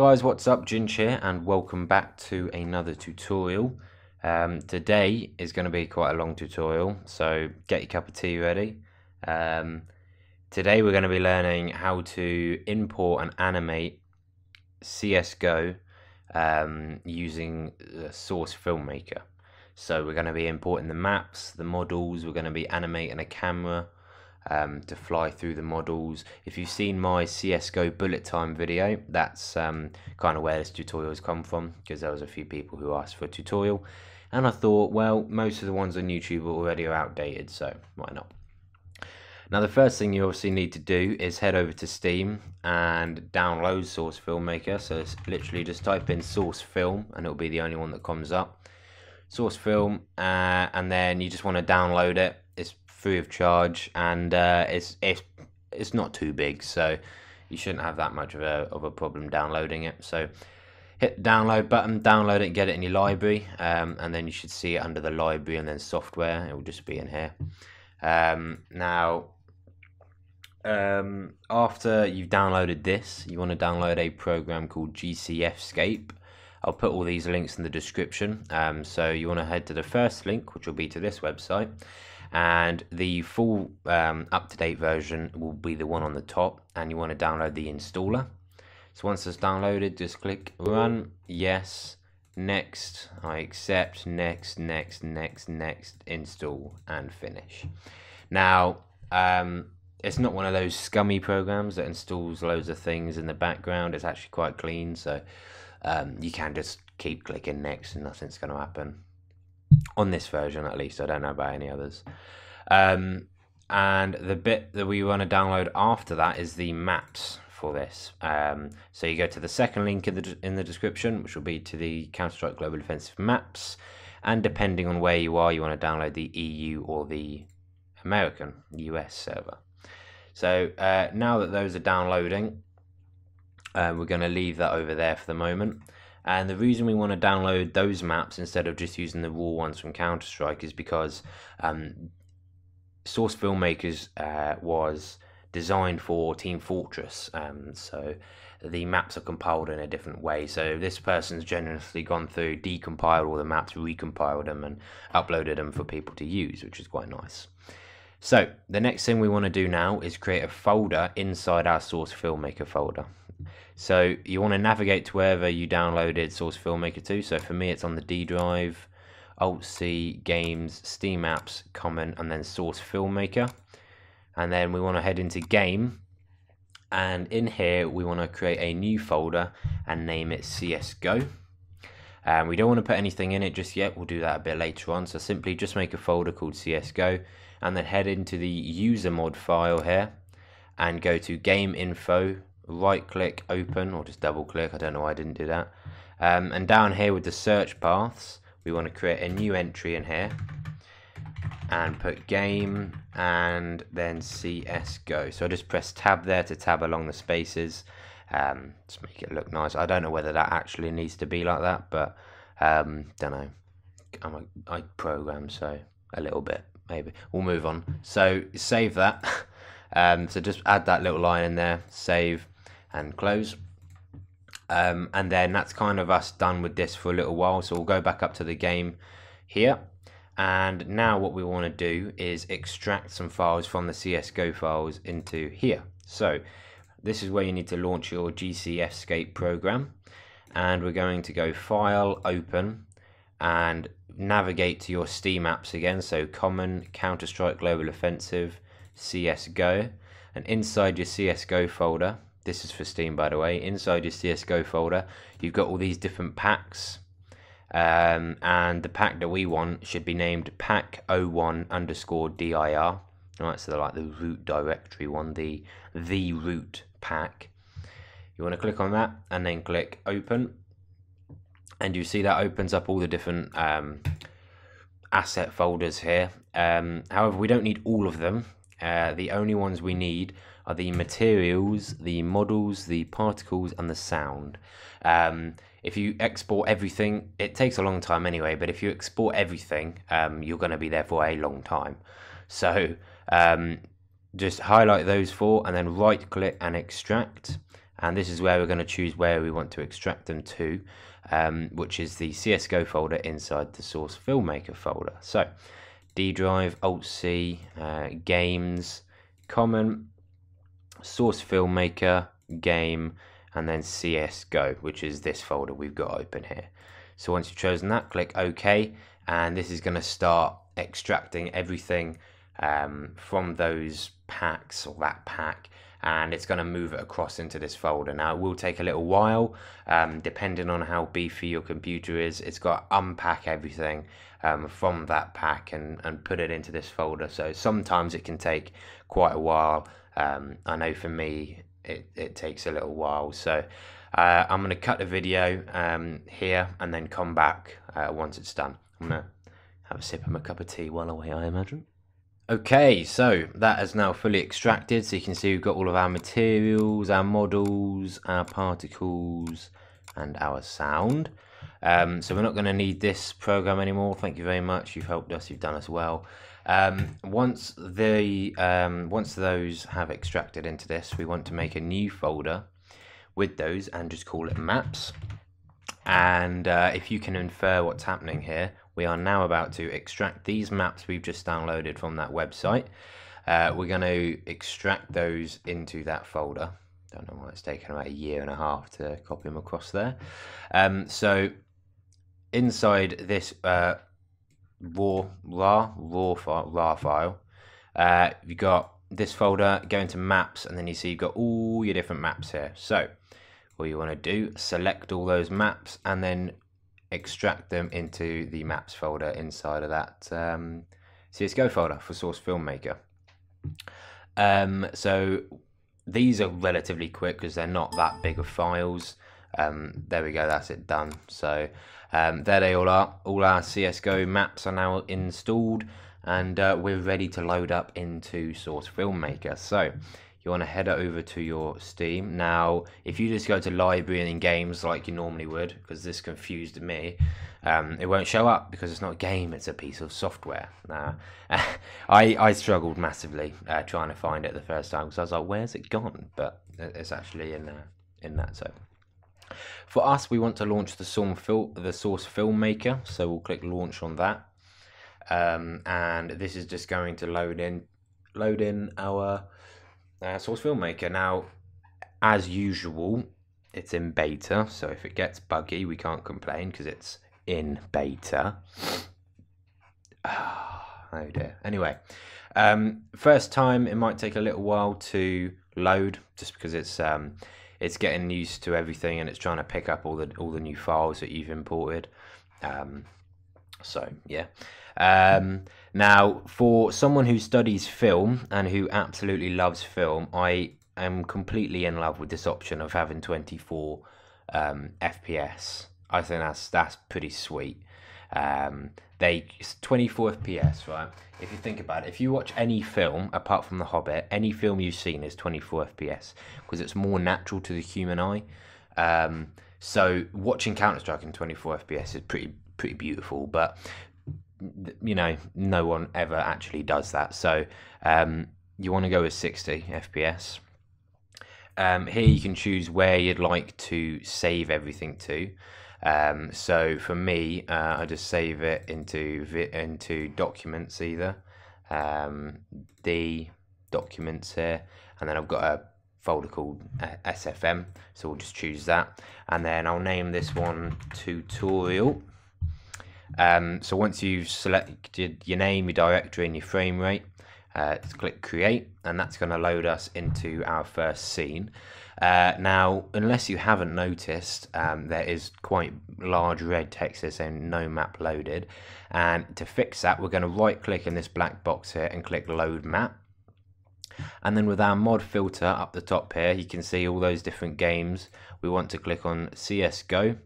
Hey guys, what's up? Ginge here and welcome back to another tutorial. Today is going to be quite a long tutorial, so get your cup of tea ready. Today we're going to be learning how to import and animate CSGO using the source Filmmaker. So we're going to be importing the maps, the models, we're going to be animating a camera to fly through the models. If you've seen my CSGO bullet time video, that's kind of where this tutorial has come from, because there was a few people who asked for a tutorial and I thought, well, most of the ones on YouTube already are outdated, so why not. Now the first thing you obviously need to do is head over to Steam and download Source Filmmaker. So it's literally just type in Source Film and it'll be the only one that comes up. Source Film, and then you just want to download it. It's free of charge, and it's not too big, so you shouldn't have that much of a problem downloading it. So hit the download button, download it, and get it in your library, and then you should see it under the library and then software. It will just be in here. Now, after you've downloaded this, you want to download a program called GCFscape. I'll put all these links in the description. So you want to head to the first link, which will be to this website, and the full up-to-date version will be the one on the top, and you want to download the installer. So once it's downloaded, just click run, yes, next, I accept, next, install, and finish. Now, it's not one of those scummy programs that installs loads of things in the background. It's actually quite clean, so you can just keep clicking next and nothing's going to happen. On this version, at least. I don't know about any others. And the bit that we want to download after that is the maps for this. So you go to the second link in the description, which will be to the Counter-Strike Global Offensive maps. And depending on where you are, you want to download the EU or the American, US server. So now that those are downloading, we're going to leave that over there for the moment. And the reason we want to download those maps instead of just using the raw ones from Counter-Strike is because Source Filmmakers was designed for Team Fortress, so the maps are compiled in a different way. So this person's generously gone through, decompiled all the maps, recompiled them and uploaded them for people to use, which is quite nice. So the next thing we want to do now is create a folder inside our Source Filmmaker folder. So you want to navigate to wherever you downloaded Source Filmmaker to. So for me, it's on the D drive, Alt-C, Games, Steam Apps, Common, and then Source Filmmaker. And then we want to head into Game. And in here, we want to create a new folder and name it CSGO. We don't want to put anything in it just yet. We'll do that a bit later on. So simply just make a folder called CSGO and then head into the user mod file here and go to Game Info. Right click open, or just double click, I don't know why I didn't do that, and down here with the search paths we want to create a new entry in here and put game and then CSGO. So I just press tab there to tab along the spaces, just make it look nice. I don't know whether that actually needs to be like that, but don't know, I program, so a little bit maybe. We'll move on. So save that. So just add that little line in there, save and close, and then that's kind of us done with this for a little while. So we'll go back up to the game here, and now what we want to do is extract some files from the CSGO files into here. So this is where you need to launch your GCFscape program, and we're going to go File, Open, and navigate to your Steam apps again. So Common, Counter-Strike Global Offensive, CSGO, and inside your CSGO folder, this is for Steam by the way, inside your CSGO folder you've got all these different packs, and the pack that we want should be named pack01_dir. Alright, so they're like the root directory one, the root pack. You want to click on that and then click open, and you see that opens up all the different asset folders here. However, we don't need all of them. The only ones we need are the materials, the models, the particles, and the sound. If you export everything, it takes a long time anyway, but if you export everything, you're going to be there for a long time. So just highlight those four and then right click and extract, and this is where we're going to choose where we want to extract them to, which is the CSGO folder inside the source Filmmaker folder. So D drive, Alt C, games, common, source Filmmaker, game, and then CSGO, which is this folder we've got open here. So once you've chosen that, click OK, and this is going to start extracting everything from those packs, or that pack, and it's going to move it across into this folder. Now it will take a little while, depending on how beefy your computer is. It's got to unpack everything from that pack and put it into this folder, so sometimes it can take quite a while. I know for me it takes a little while, so I'm going to cut the video here and then come back once it's done. I'm going to have a sip of my cup of tea while I wait, I imagine. Okay, so that is now fully extracted, so you can see we've got all of our materials, our models, our particles, and our sound. So we're not going to need this program anymore. Thank you very much, you've helped us, you've done us well. Once those have extracted into this, we want to make a new folder with those and just call it maps. And if you can infer what's happening here, we are now about to extract these maps we've just downloaded from that website. We're going to extract those into that folder. Don't know why it's taken about 1.5 years to copy them across there. So inside this raw file, you've got this folder, go into maps, and then you see you've got all your different maps here. So what you want to do, select all those maps and then extract them into the maps folder inside of that CSGO folder for source Filmmaker. So these are relatively quick because they're not that big of files. There we go, that's it done. So there they all are. All our CSGO maps are now installed, and we're ready to load up into source Filmmaker. So you want to head over to your Steam. Now, if you just go to library and in games like you normally would, because this confused me, it won't show up because it's not a game, it's a piece of software. Now, I struggled massively trying to find it the first time because I was like, where's it gone? But it's actually in that. So for us, we want to launch the source Filmmaker, so we'll click launch on that. And this is just going to load in our source Filmmaker. Now, as usual, it's in beta, so if it gets buggy, we can't complain because it's in beta. Oh dear. Anyway, first time it might take a little while to load, just because it's getting used to everything and it's trying to pick up all the new files that you've imported. So yeah. Now, for someone who studies film and who absolutely loves film, I am completely in love with this option of having 24 FPS. I think that's pretty sweet. 24 FPS, right? If you think about it, if you watch any film apart from The Hobbit, any film you've seen is 24 FPS because it's more natural to the human eye. So watching Counter-Strike in 24 FPS is pretty beautiful, but you know, no one ever actually does that. So you want to go with 60 FPS. Here you can choose where you'd like to save everything to. So for me, I just save it into documents, either the documents here, and then I've got a folder called SFM, so we'll just choose that, and then I'll name this one tutorial. So once you've selected your name, your directory, and your frame rate, click create, and that's going to load us into our first scene. Now, unless you haven't noticed, there is quite large red text here saying no map loaded, and to fix that, we're going to right click in this black box here and click load map. And then with our mod filter up the top here, you can see all those different games. We want to click on CSGO,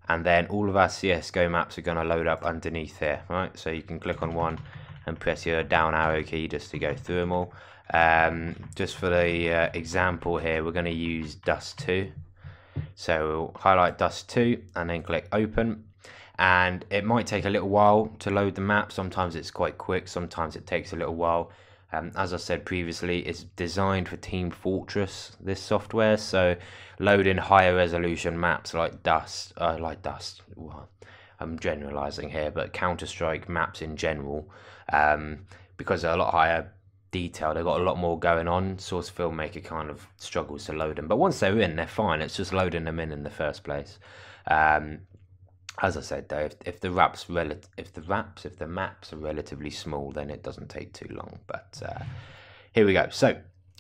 and then all of our CSGO maps are going to load up underneath here, right? So you can click on one and press your down arrow key just to go through them all. Just for the example here, we're going to use Dust 2. So we'll highlight Dust 2 and then click open. And it might take a little while to load the map. Sometimes it's quite quick, sometimes it takes a little while. As I said previously, it's designed for Team Fortress, this software, so loading higher resolution maps like Dust, well, I'm generalizing here, but Counter-Strike maps in general, because they're a lot higher detail, they've got a lot more going on. Source Filmmaker kind of struggles to load them, but once they're in, they're fine. It's just loading them in the first place. As I said though, if the maps are relatively small, then it doesn't take too long. But here we go. So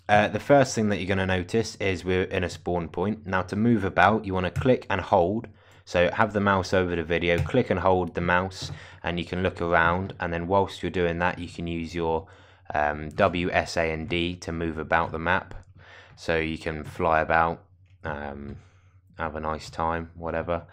the first thing that you're going to notice is we're in a spawn point. Now to move about, you want to click and hold. So have the mouse over the video, click and hold the mouse, and you can look around. And then whilst you're doing that, you can use your W, S, A, and D to move about the map. So you can fly about, have a nice time, whatever.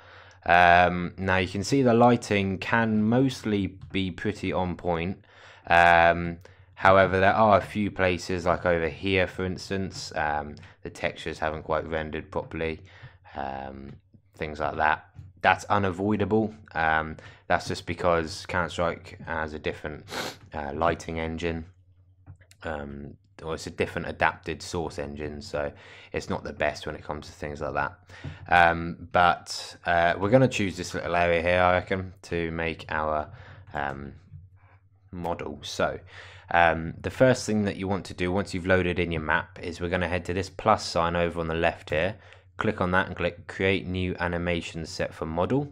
Now you can see the lighting can mostly be pretty on point. However, there are a few places, like over here for instance, the textures haven't quite rendered properly, things like that. That's unavoidable. That's just because Counter-Strike has a different lighting engine, or it's a different adapted source engine, so it's not the best when it comes to things like that. But we're going to choose this little area here, I reckon, to make our model. So the first thing that you want to do once you've loaded in your map is we're going to head to this plus sign over on the left here, click on that and click create new animation set for model,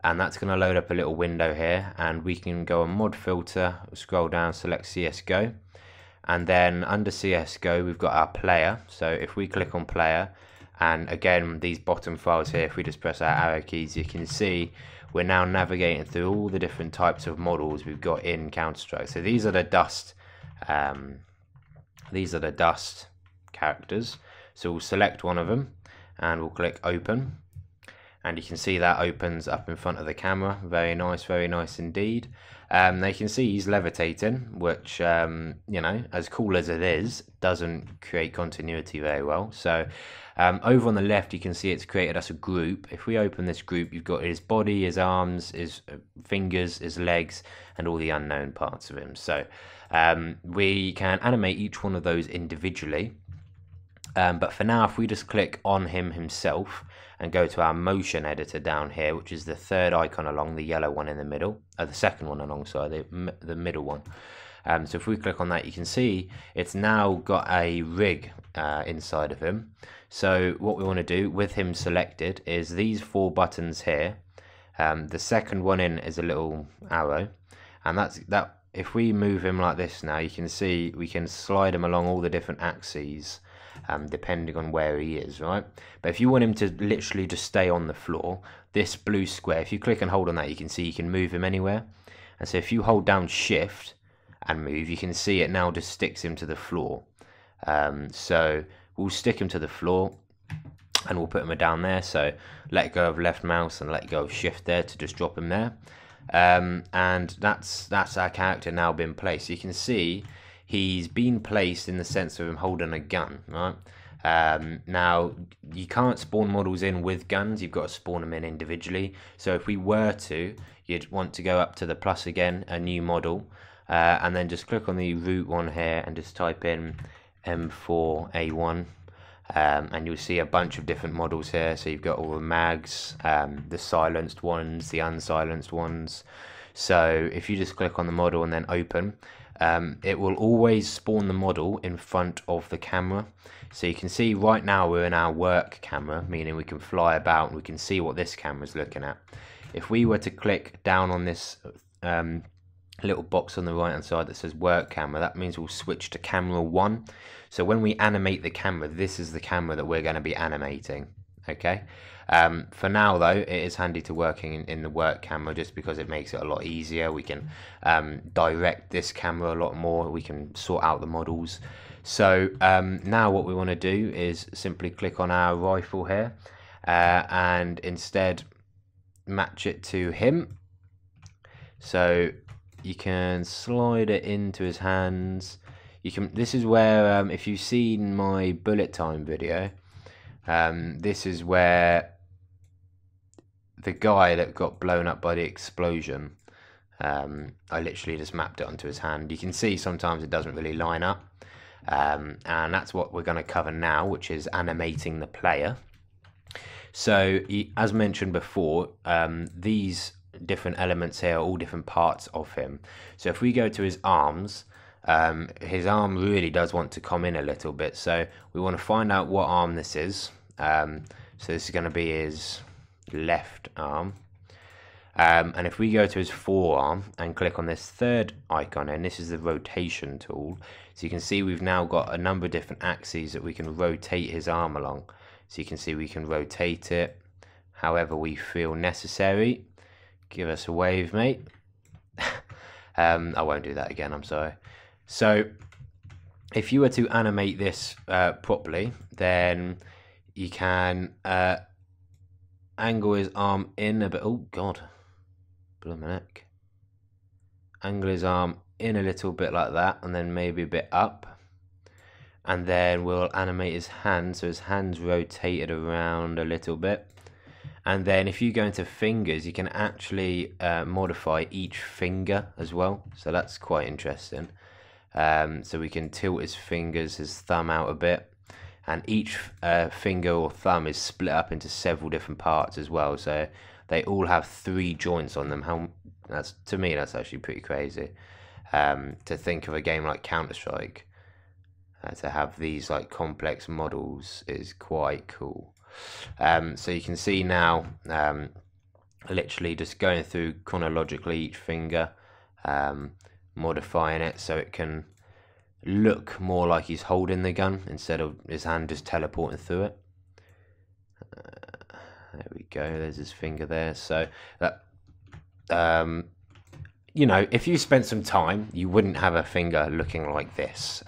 and that's going to load up a little window here, and we can go on mod filter, scroll down, select CSGO. And then under CSGO, we've got our player. So if we click on player, and again, these bottom files here, if we just press our arrow keys, you can see we're now navigating through all the different types of models we've got in Counter-Strike. So these are the dust, characters. So we'll select one of them and we'll click open. And you can see that opens up in front of the camera. Very nice indeed. They can see he's levitating, which, you know, as cool as it is, doesn't create continuity very well. So over on the left, you can see it's created us a group. If we open this group, you've got his body, his arms, his fingers, his legs, and all the unknown parts of him. So we can animate each one of those individually. But for now, if we just click on him himself and go to our motion editor down here, which is the third icon along, the yellow one in the middle, the second one alongside the middle one. So if we click on that, you can see it's now got a rig inside of him. So what we want to do with him selected is these four buttons here. The second one in is a little arrow, and that. If we move him like this now, you can see we can slide him along all the different axes, depending on where he is, right? But if you want him to literally just stay on the floor, this blue square, if you click and hold on that, you can see you can move him anywhere. And so if you hold down shift and move, you can see it now just sticks him to the floor. So we'll stick him to the floor and we'll put him down there. So let go of left mouse and let go of shift there to just drop him there. And that's our character now been placed. You can see he's been placed in the sense of him holding a gun, right? Now you can't spawn models in with guns, you've got to spawn them in individually. So if we were to, you'd want to go up to the plus again, a new model, and then just click on the root one here and just type in M4A1. And you'll see a bunch of different models here. So you've got all the mags, the silenced ones, the unsilenced ones. So if you just click on the model and then open, it will always spawn the model in front of the camera. So you can see right now we're in our work camera, meaning we can fly about and we can see what this camera is looking at. If we were to click down on this little box on the right hand side that says work camera, that means we'll switch to camera 1. So when we animate the camera, this is the camera that we're going to be animating. Okay. For now though, it is handy to working in the work camera just because it makes it a lot easier. We can direct this camera a lot more, we can sort out the models. So now what we want to do is simply click on our rifle here and instead match it to him. So you can slide it into his hands. You can. This is where, if you've seen my bullet time video, this is where the guy that got blown up by the explosion, I literally just mapped it onto his hand. You can see sometimes it doesn't really line up, and that's what we're going to cover now, which is animating the player. So as mentioned before, these different elements here are all different parts of him. So if we go to his arms, his arm really does want to come in a little bit, so we want to find out what arm this is. So this is going to be his left arm, and if we go to his forearm and click on this third icon, and this is the rotation tool, so you can see we've now got a number of different axes that we can rotate his arm along. So you can see we can rotate it however we feel necessary. Give us a wave, mate. I won't do that again, I'm sorry. So if you were to animate this properly, then you can angle his arm in a bit. Oh god, neck. Angle his arm in a little bit like that, and then maybe a bit up, and then we'll animate his hand, so his hand's rotated around a little bit. And then if you go into fingers, you can actually modify each finger as well, so that's quite interesting. So we can tilt his fingers, his thumb out a bit, and each finger or thumb is split up into several different parts as well, so they all have 3 joints on them. To me that's actually pretty crazy, to think of a game like Counter-Strike to have these like complex models is quite cool. So you can see now, literally just going through chronologically each finger, modifying it so it can look more like he's holding the gun instead of his hand just teleporting through it. There we go, there's his finger there. So that, you know, if you spent some time, you wouldn't have a finger looking like this.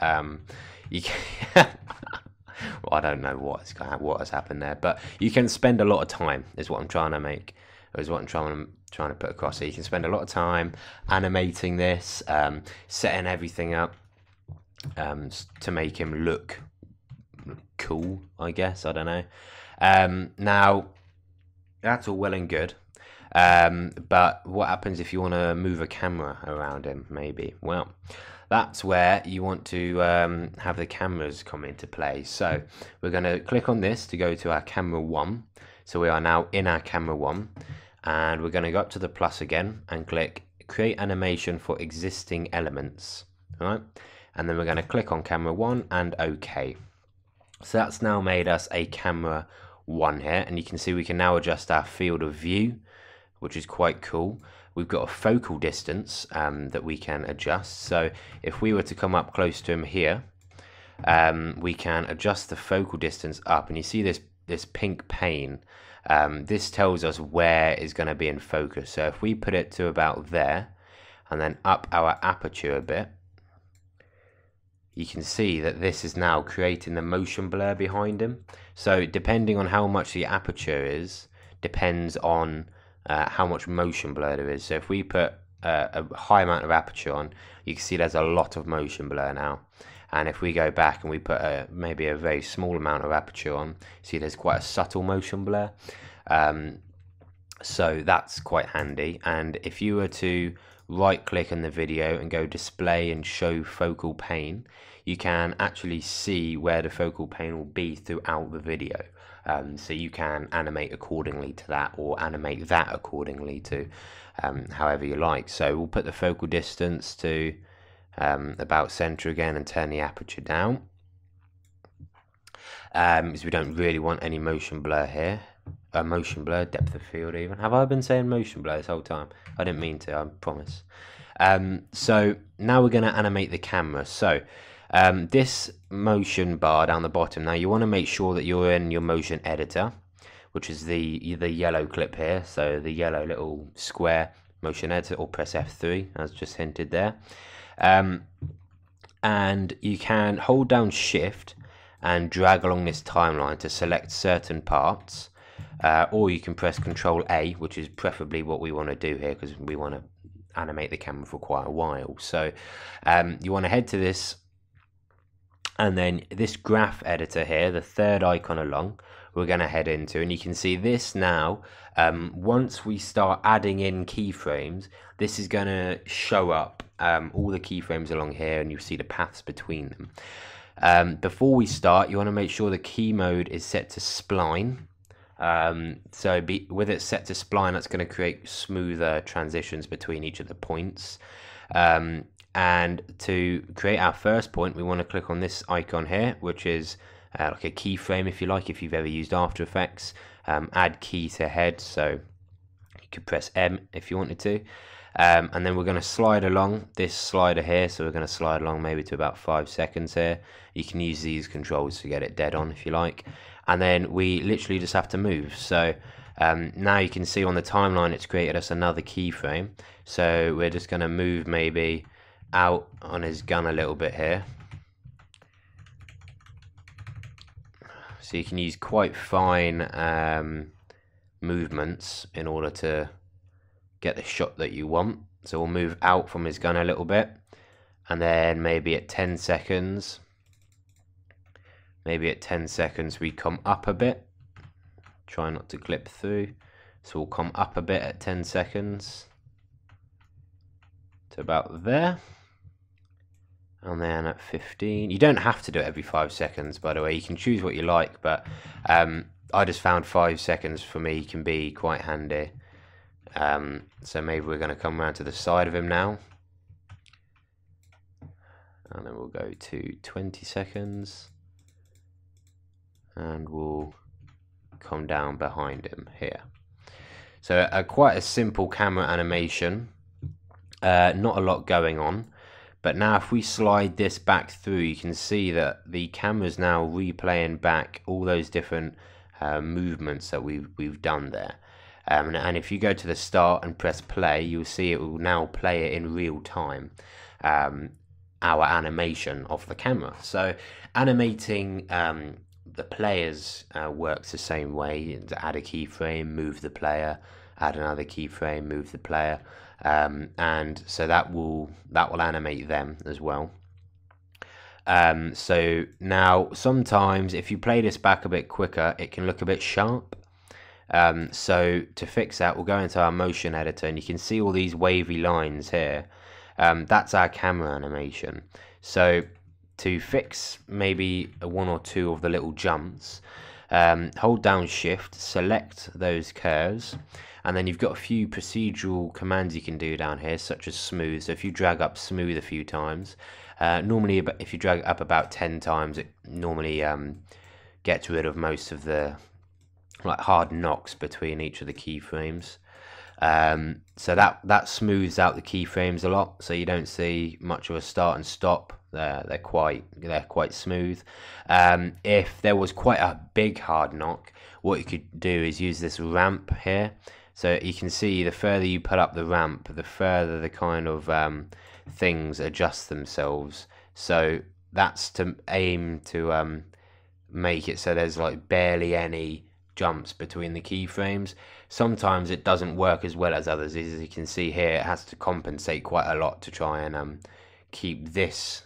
You can well, I don't know what has happened there, but you can spend a lot of time, is what I'm trying to make, or is what I'm trying to put across. So you can spend a lot of time animating this, setting everything up to make him look cool, I guess. I don't know. Now that's all well and good, but what happens if you want to move a camera around him? Maybe, well, that's where you want to have the cameras come into play. So we're going to click on this to go to our camera 1. So we are now in our camera 1, and we're going to go up to the plus again and click create animation for existing elements. All right, and then we're going to click on camera 1 and OK. So that's now made us a camera 1 here, and you can see we can now adjust our field of view, which is quite cool. We've got a focal distance that we can adjust. So if we were to come up close to him here, we can adjust the focal distance up, and you see this pink pane. This tells us where is going to be in focus. So if we put it to about there and then up our aperture a bit, you can see that this is now creating the motion blur behind him. So depending on how much the aperture is, depends on how much motion blur there is. So if we put a high amount of aperture on, you can see there's a lot of motion blur now. And if we go back and we put maybe a very small amount of aperture on, see there's quite a subtle motion blur. So that's quite handy. And if you were to right click on the video and go display and show focal pane, you can actually see where the focal pane will be throughout the video. So you can animate accordingly to that, or animate that accordingly to however you like. So we'll put the focal distance to about center again and turn the aperture down, because we don't really want any motion blur here. Motion blur, depth of field even. Have I been saying motion blur this whole time? I didn't mean to, I promise. So now we're going to animate the camera. So this motion bar down the bottom, now you want to make sure that you're in your motion editor, which is the yellow clip here. So the yellow little square motion editor, or press F3 as just hinted there. And you can hold down shift and drag along this timeline to select certain parts, or you can press Control A, which is preferably what we want to do here because we want to animate the camera for quite a while. So you want to head to this And then this graph editor here, the third icon along, we're going to head into, and you can see this now. Once we start adding in keyframes, this is going to show up all the keyframes along here, and you'll see the paths between them. Before we start, you want to make sure the key mode is set to spline. With it set to spline, that's going to create smoother transitions between each of the points. And to create our first point, we want to click on this icon here, which is like a keyframe, if you like, if you've ever used After Effects. Add key to head, so you could press M if you wanted to. And then we're going to slide along this slider here, so we're going to slide along maybe to about 5 seconds here. You can use these controls to get it dead on if you like. And then we literally just have to move. So now you can see on the timeline it's created us another keyframe. So we're just going to move maybe out on his gun a little bit here. So you can use quite fine movements in order to get the shot that you want. So we'll move out from his gun a little bit, and then maybe at 10 seconds, we come up a bit. Try not to clip through. So we'll come up a bit at 10 seconds to about there. And then at 15, you don't have to do it every 5 seconds, by the way. You can choose what you like, but I just found 5 seconds for me can be quite handy. So maybe we're going to come around to the side of him now. And then we'll go to 20 seconds. And we'll come down behind him here. So quite a simple camera animation. Not a lot going on. But now if we slide this back through, you can see that the camera's now replaying back all those different movements that we've done there. And if you go to the start and press play, you'll see it will now play it in real time, our animation of the camera. So animating the players works the same way. To add a keyframe, move the player, add another keyframe, move the player. And so that will animate them as well. So now sometimes if you play this back a bit quicker, it can look a bit sharp. So to fix that, we'll go into our motion editor, and you can see all these wavy lines here. That's our camera animation. So to fix maybe one or two of the little jumps, hold down Shift, select those curves, and then you've got a few procedural commands you can do down here, such as smooth. So if you drag up smooth a few times, normally if you drag it up about 10 times, it normally gets rid of most of the hard knocks between each of the keyframes. So that smooths out the keyframes a lot, so you don't see much of a start and stop. They're quite smooth. If there was quite a big hard knock, what you could do is use this ramp here. So you can see the further you put up the ramp, the further the kind of things adjust themselves. So that's to aim to make it so there's like barely any jumps between the keyframes. Sometimes it doesn't work as well as others. As you can see here, it has to compensate quite a lot to try and keep this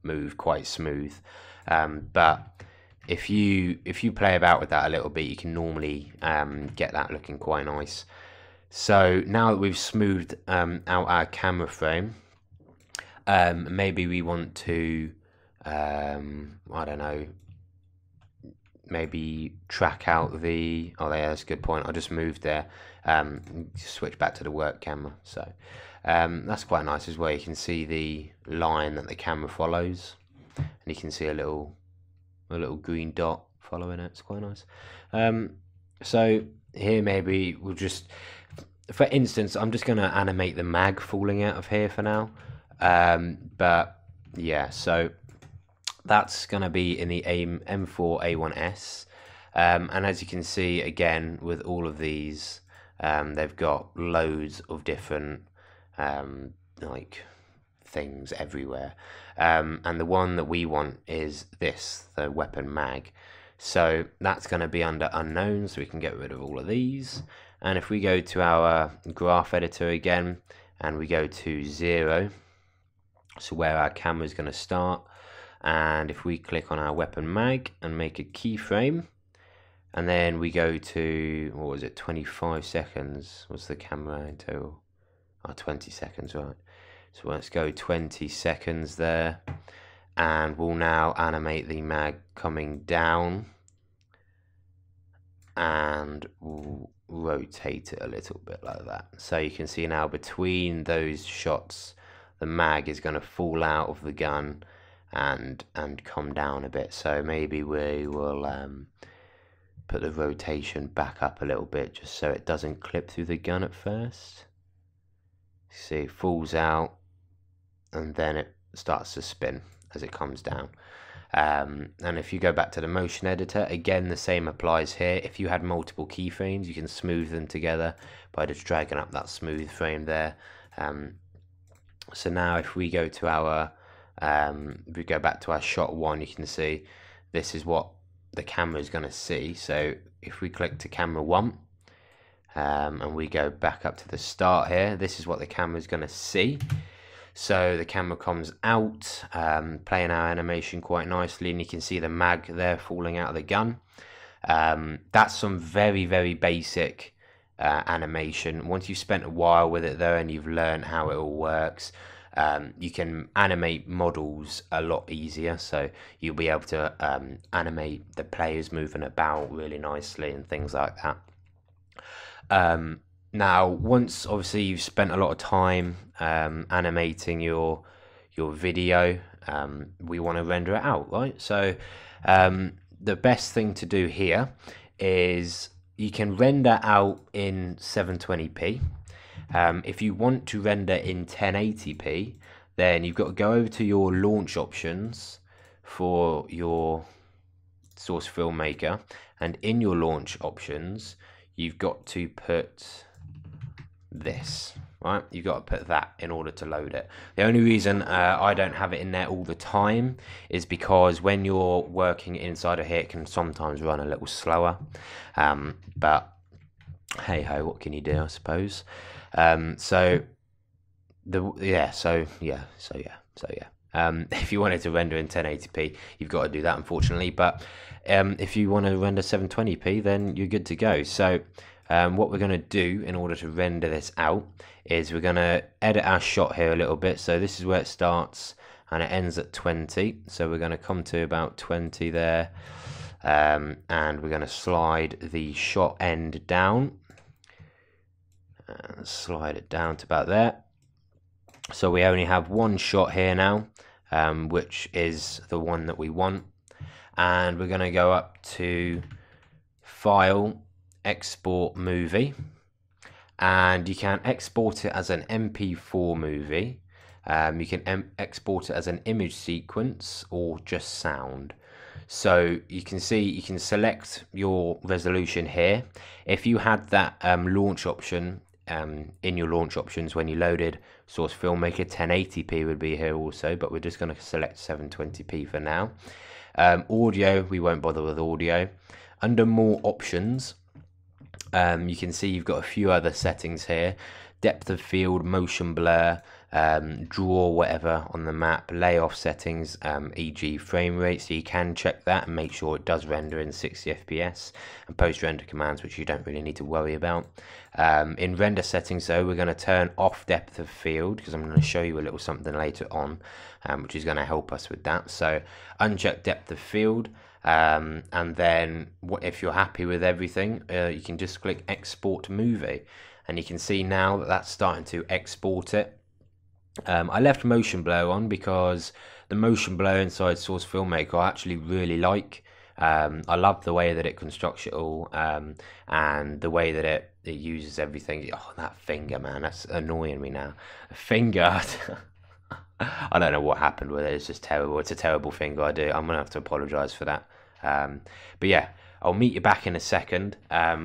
move quite smooth. But if you play about with that a little bit, you can normally get that looking quite nice. So now that we've smoothed out our camera frame, maybe we want to I don't know, maybe track out the, oh yeah, that's a good point, I just moved there, switch back to the work camera. So that's quite nice as well. You can see the line that the camera follows, and you can see a little green dot following it. It's quite nice. So here maybe we'll just, for instance, I'm just going to animate the mag falling out of here for now. But yeah, so that's going to be in the M4A1S. And as you can see, again, with all of these, they've got loads of different like things everywhere. And the one that we want is this, the weapon mag. So that's going to be under unknown, so we can get rid of all of these. And if we go to our graph editor again, and we go to 0, so where our camera is going to start, And if we click on our weapon mag and make a keyframe, and then we go to, what was it, 25 seconds was the camera in total. Oh, 20 seconds, right. So let's go 20 seconds there, and we'll now animate the mag coming down, and we'll rotate it a little bit like that. So you can see now between those shots, the mag is going to fall out of the gun and come down a bit. So maybe we will put the rotation back up a little bit just so it doesn't clip through the gun at first. See, it falls out and then it starts to spin as it comes down. And if you go back to the motion editor, again the same applies here. If you had multiple keyframes, you can smooth them together by just dragging up that smooth frame there. So now if we go to our if we go back to our shot 1, you can see this is what the camera is going to see. So if we click to camera 1 and we go back up to the start here, this is what the camera is going to see. So the camera comes out, playing our animation quite nicely, and you can see the mag there falling out of the gun. That's some very, very basic animation. Once you've spent a while with it though, and you've learned how it all works, you can animate models a lot easier. So you'll be able to animate the players moving about really nicely and things like that. Now, once obviously you've spent a lot of time animating your video, we want to render it out, right? So the best thing to do here is you can render out in 720p. If you want to render in 1080p, then you've got to go over to your launch options for your Source Filmmaker, and in your launch options, you've got to put this, right? You've got to put that in order to load it. The only reason I don't have it in there all the time is because when you're working inside of here, it can sometimes run a little slower. But hey ho, what can you do, I suppose? If you wanted to render in 1080p, you've got to do that, unfortunately. But if you want to render 720p, then you're good to go. So what we're going to do in order to render this out is we're going to edit our shot here a little bit. So this is where it starts and it ends at 20. So we're going to come to about 20 there, and we're going to slide the shot end down. Slide it down to about there. So we only have one shot here now, which is the one that we want. And we're going to go up to File, Export Movie, and you can export it as an MP4 movie. You can export it as an image sequence or just sound. So you can see, you can select your resolution here. If you had that launch option in your launch options when you loaded Source Filmmaker, 1080p would be here also, but we're just going to select 720p for now. Audio, we won't bother with audio. Under more options, you can see you've got a few other settings here: depth of field, motion blur, draw whatever on the map, layoff settings, e.g. frame rate. So you can check that and make sure it does render in 60 FPS, and post render commands, which you don't really need to worry about. In render settings though, we're going to turn off depth of field, because I'm going to show you a little something later on, which is going to help us with that. So uncheck depth of field. And then if you're happy with everything, you can just click export movie, and you can see now that that's starting to export it. I left motion blur on because the motion blur inside Source Filmmaker I actually really like. I love the way that it constructs it all, and the way that it uses everything. Oh, that finger, man, that's annoying me now. A finger. I don't know what happened with it. It's just terrible. It's a terrible finger I do. I'm gonna have to apologize for that. But yeah, I'll meet you back in a second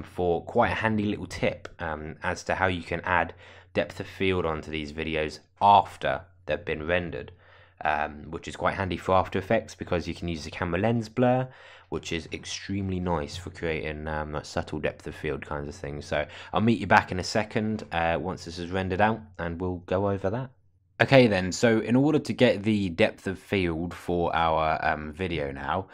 for quite a handy little tip as to how you can add depth of field onto these videos after they've been rendered, which is quite handy for After Effects, because you can use the camera lens blur, which is extremely nice for creating like subtle depth of field kinds of things. So I'll meet you back in a second once this is rendered out, and we'll go over that. Okay then, so in order to get the depth of field for our video now,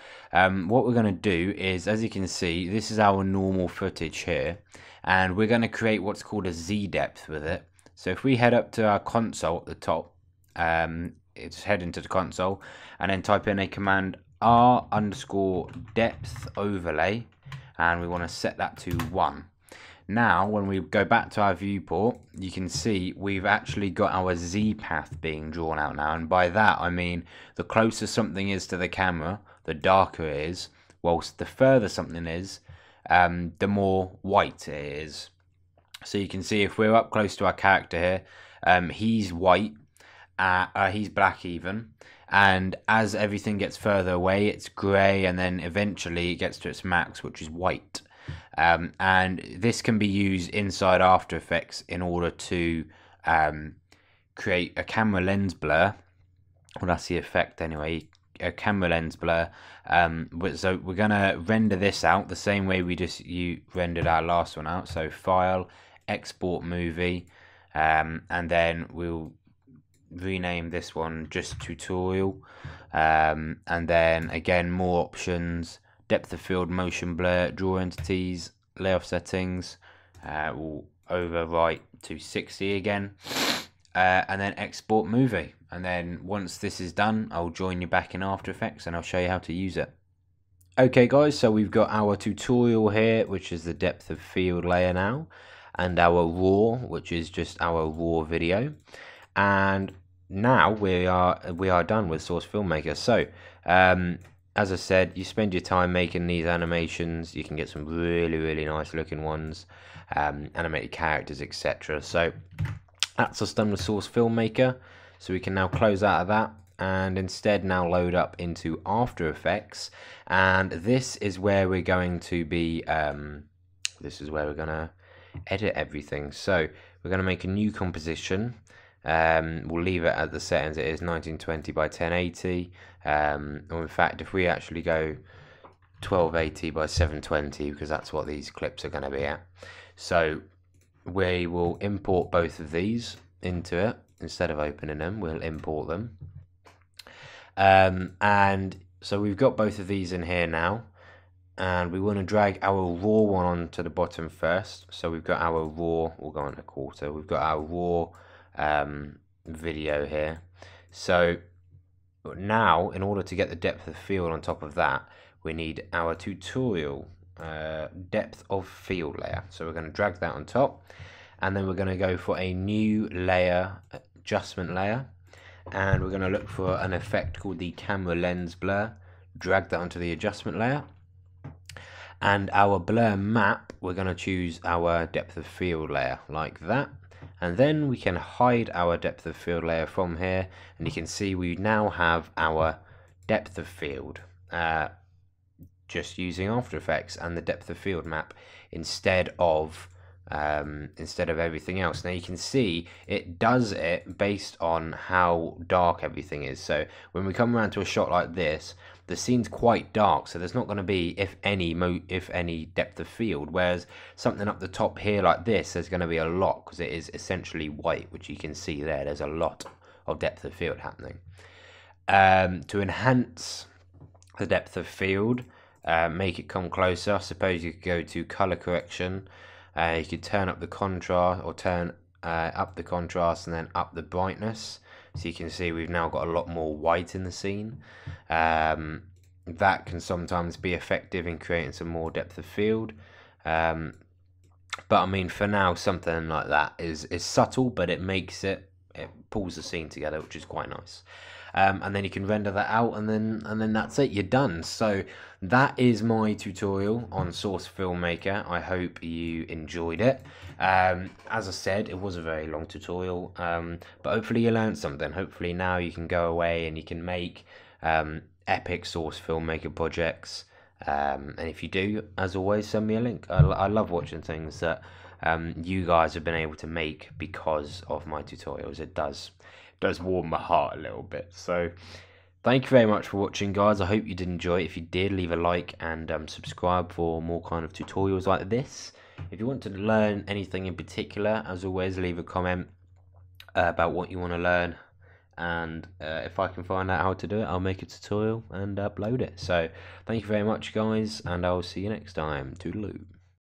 what we're going to do is, as you can see, this is our normal footage here, and we're going to create what's called a Z depth with it. So if we head up to our console at the top, just head into the console and then type in a command r_depth overlay, and we want to set that to 1. Now, when we go back to our viewport, you can see we've actually got our Z path being drawn out now. And by that, I mean the closer something is to the camera, the darker it is, whilst the further something is, the more white it is. So you can see if we're up close to our character here, he's white, he's black even. And as everything gets further away, it's grey, and then eventually it gets to its max, which is white. And this can be used inside After Effects in order to create a camera lens blur. Well, that's the effect anyway, a camera lens blur. So we're going to render this out the same way you rendered our last one out. So File, Export Movie, and then we'll rename this one just Tutorial. And then again, more options. Depth of field, motion blur, draw entities, layoff settings, we'll overwrite to 60 again, and then export movie. And then once this is done, I'll join you back in After Effects and I'll show you how to use it. Okay guys, so we've got our tutorial here, which is the depth of field layer now, and our raw, which is just our raw video. And now we are done with Source Filmmaker. So as I said, you spend your time making these animations, you can get some really nice looking ones, animated characters, etc. So that's us done with Source Filmmaker. So we can now close out of that and instead now load up into After Effects. And this is where we're going to be, edit everything. So we're going to make a new composition. We'll leave it at the settings it is, 1920 by 1080. Or in fact, if we actually go 1280 by 720, because that's what these clips are going to be at. So we will import both of these into it. Instead of opening them, we'll import them. And so we've got both of these in here now, and we want to drag our raw one onto the bottom first. So we've got our raw, we'll go on a quarter, we've got our raw video here. So now, in order to get the depth of field on top of that, we need our tutorial depth of field layer. So we're going to drag that on top, and then we're going to go for a new layer, adjustment layer, and we're going to look for an effect called the camera lens blur. Drag that onto the adjustment layer, and our blur map, we're going to choose our depth of field layer like that. And then we can hide our depth of field layer from here, and you can see we now have our depth of field just using After Effects and the depth of field map instead of everything else. Now you can see it does it based on how dark everything is. So when we come around to a shot like this, the scene's quite dark, so there's not going to be, if any depth of field, whereas something up the top here like this, there's going to be a lot, because it is essentially white, which you can see there's a lot of depth of field happening. To enhance the depth of field, make it come closer, I suppose you could go to color correction. You could turn up the contrast, or turn up the contrast and then up the brightness, so you can see we've now got a lot more white in the scene. That can sometimes be effective in creating some more depth of field, but I mean, for now, something like that is subtle, but it pulls the scene together, which is quite nice. And then you can render that out, and then that's it, you're done. So that is my tutorial on Source Filmmaker. I hope you enjoyed it. As I said, it was a very long tutorial, but hopefully you learned something. Hopefully now you can go away and you can make epic Source Filmmaker projects. And if you do, as always, send me a link. I love watching things that you guys have been able to make because of my tutorials. It does warm my heart a little bit. So thank you very much for watching, guys. I hope you did enjoy it. If you did, leave a like and subscribe for more kind of tutorials like this. If you want to learn anything in particular, as always, leave a comment about what you want to learn, and if I can find out how to do it, I'll make a tutorial and upload it. So thank you very much, guys, and I'll see you next time. Toodaloo.